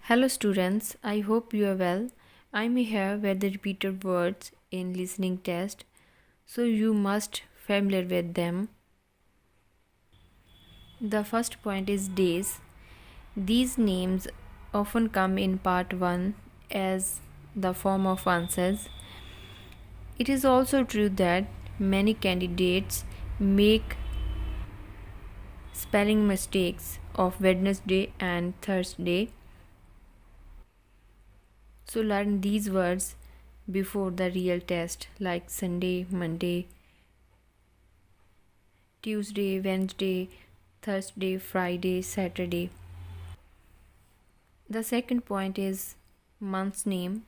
Hello students, I hope you are well. I'm here with the repeated words in listening test, so you must familiar with them. The first point is days. These names often come in part 1 as the form of answers. It is also true that many candidates make spelling mistakes of Wednesday and Thursday. So learn these words before the real test like Sunday, Monday, Tuesday, Wednesday, Thursday, Friday, Saturday. The second point is month's name.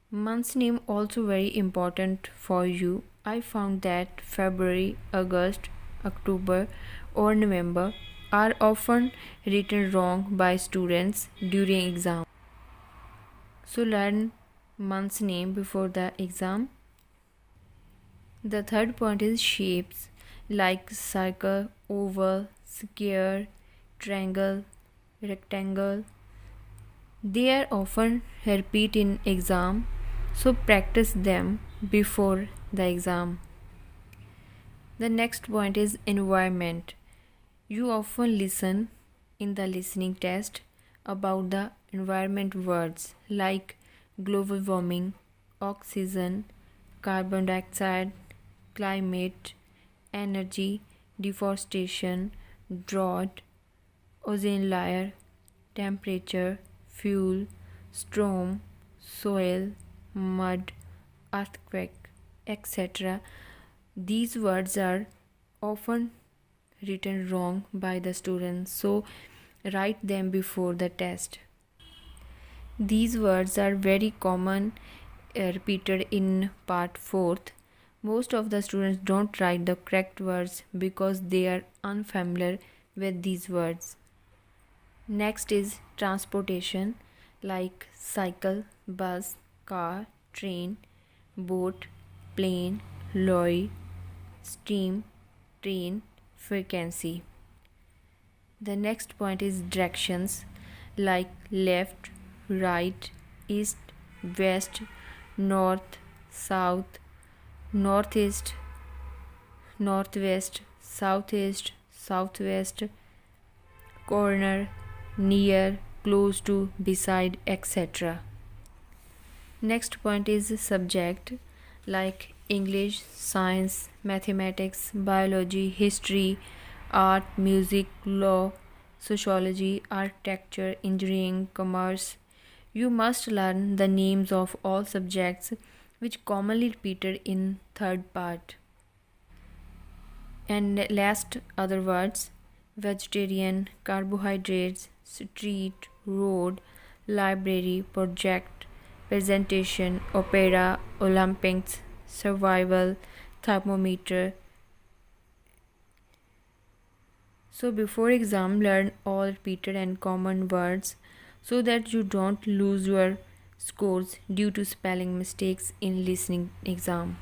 Month's name also very important for you. I found that February, August, October or November are often written wrong by students during exam. So learn month's name before the exam. The third point is shapes like circle, oval, square, triangle, rectangle. They are often repeat in exam, so practice them before the exam. The next point is environment. You often listen in the listening test about the environment words like global warming, oxygen, carbon dioxide, climate, energy, deforestation, drought, ozone layer, temperature, fuel, storm, soil, mud, earthquake, etc. These words are often written wrong by the students, so write them before the test. These words are very common repeated in part 4th. Most of the students don't write the correct words because they are unfamiliar with these words. Next is transportation like cycle, bus, car, train, boat, plane, lorry, steam, train, frequency. The next point is directions like left, right, east, west, north, south, northeast, northwest, southeast, southwest, corner, near, close to, beside, etc. Next point is subject like English, science, mathematics, biology, history, art, music, law, sociology, architecture, engineering, commerce. You must learn the names of all subjects which commonly repeated in third part. And last other words vegetarian, carbohydrates, street, road, library, project, presentation, opera, Olympics, survival, thermometer. So before exam learn all repeated and common words so that you don't lose your scores due to spelling mistakes in listening exam.